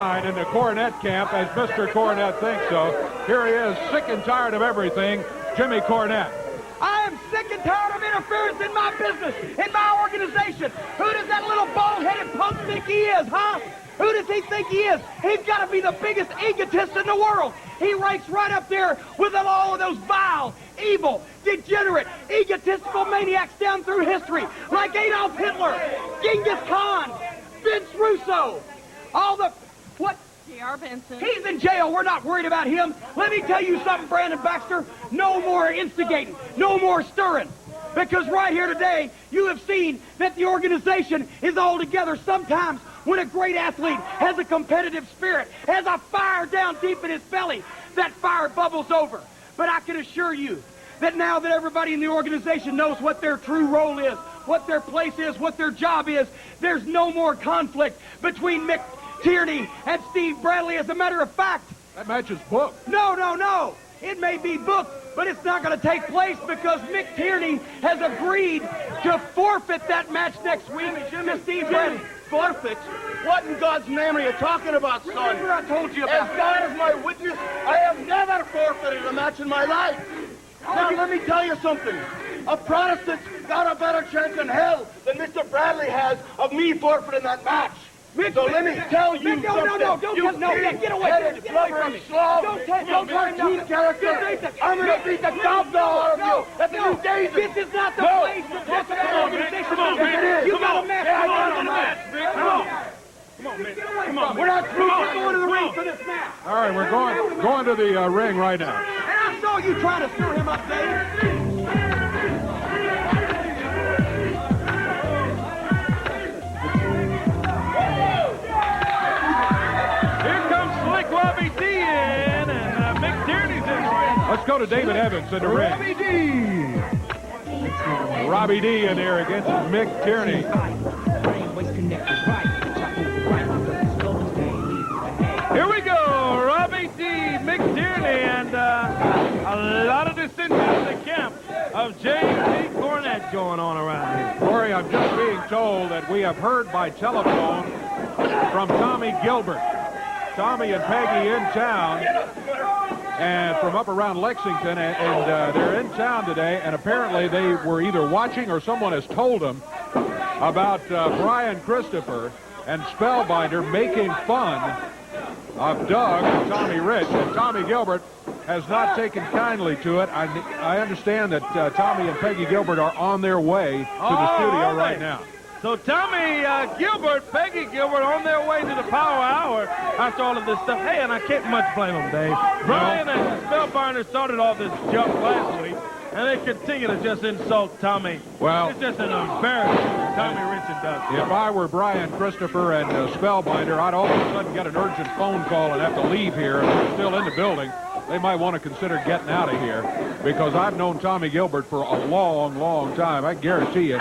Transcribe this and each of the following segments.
In the Cornette camp, as Mr. Cornette thinks so. Here he is, sick and tired of everything, Jimmy Cornette. I am sick and tired of interference in my business, in my organization. Who does that little bald-headed punk think he is, huh? Who does he think he is? He's got to be the biggest egotist in the world. He ranks right up there with all of those vile, evil, degenerate, egotistical maniacs down through history, like Adolf Hitler, Genghis Khan, Vince Russo, all the... What? JR Benson. He's in jail. We're not worried about him. Let me tell you something, Brandon Baxter. No more instigating. No more stirring. Because right here today, you have seen that the organization is all together. Sometimes when a great athlete has a competitive spirit, has a fire down deep in his belly, that fire bubbles over. But I can assure you that now that everybody in the organization knows what their true role is, what their place is, what their job is, there's no more conflict between Mick Tierney and Steve Bradley. As a matter of fact, that match is booked. No. It may be booked, but it's not going to take place because Mick Tierney has agreed to forfeit that match next week to Steve Bradley. Forfeit? What in God's name are you talking about, son? Remember I told you about As God is my witness, I have never forfeited a match in my life. Now, let me tell you something. A Protestant's got a better chance in hell than Mr. Bradley has of me forfeiting that match. So let me tell you something. No, get away from me. Get away from me. Don't tell me character. I'm going to beat the top dog out of you. That's a new days. This is not the place to talk about organization. Come on, man. You got a match. Yeah, I got a match. Come on. Come on, man. Come on. We're not going to the ring for this match. All right, we're going to the ring right now. And I saw you trying to stir him up, Dave. Robbie D in, and Mick Tierney's in right now. Let's go to David Evans in the ring. Robbie D. Robbie D in there against Mick Tierney. Here we go, Robbie D, Mick Tierney, and a lot of dissension in the camp of James D. Cornette going on around here. Corey, I'm just being told that we have heard by telephone from Tommy Gilbert. Tommy and Peggy in town, and from up around Lexington, and they're in town today, and apparently they were either watching or someone has told them about Brian Christopher and Spellbinder making fun of Doug and Tommy Rich, and Tommy Gilbert has not taken kindly to it. I understand that Tommy and Peggy Gilbert are on their way to the studio right now. So Tommy Gilbert, Peggy Gilbert on their way to the Power Hour after all of this stuff. Hey, and I can't much blame them, Dave. Brian and Spellbinder started all this junk last week, and they continue to just insult Tommy. Well, it's just an embarrassment, Tommy Rich and Doug. If I were Brian Christopher and Spellbinder, I'd all of a sudden get an urgent phone call and have to leave here, and they're still in the building. They might want to consider getting out of here, because I've known Tommy Gilbert for a long, long time. I guarantee you,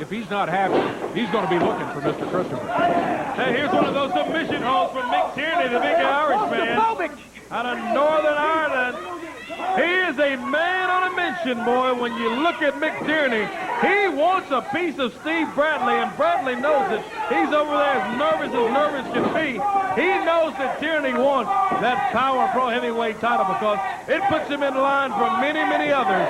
if he's not happy, he's going to be looking for Mr. Christopher. Hey, here's one of those submission holds from Mick Tierney, the big Irishman, out of Northern Ireland. He is a man on a mission, boy. When you look at Mick Tierney, he wants a piece of Steve Bradley, and Bradley knows it. He's over there as nervous can be. He knows that Tierney wants that Power Pro Heavyweight title because it puts him in line for many, many others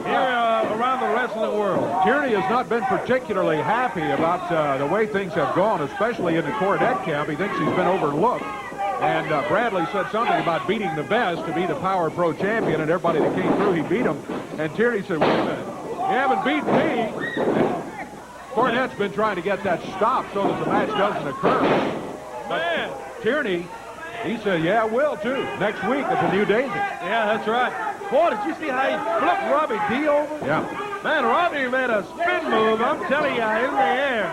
here around the wrestling world. Tierney has not been particularly happy about the way things have gone, especially in the Cornette camp. He thinks he's been overlooked. And Bradley said something about beating the best to be the Power Pro champion, and everybody that came through, he beat him. And Tierney said, wait a minute, you haven't beaten me. And Cornette's been trying to get that stopped so that the match doesn't occur. Man. Tierney, he said, yeah, I will, too. Next week, it's a new daisy. Yeah, that's right. Boy, did you see how he flipped Robbie D over? Yeah. Man, Robbie made a spin move, I'm telling you, in the air.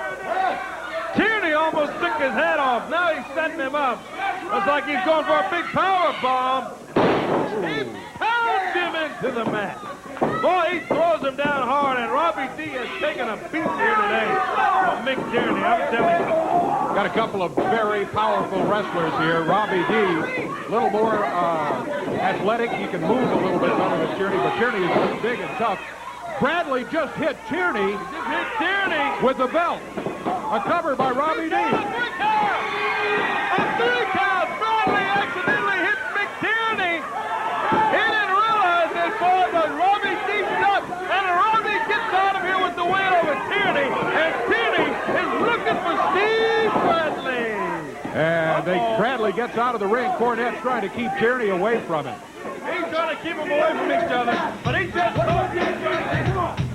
Tierney almost took his head off. Now he's setting him up. It's like he's going for a big power bomb. He pounds him into the mat. Boy, he throws him down hard, and Robbie D has taken a beat here today from Mick Tierney, I'm telling you. Got a couple of very powerful wrestlers here. Robbie D, a little more athletic. He can move a little bit better than Tierney, but Tierney is big and tough. Bradley just hit Tierney with the belt. A cover by Robbie D. Bradley gets out of the ring. Cornette's trying to keep Tierney away from him. He's trying to keep them away from each other, but he just...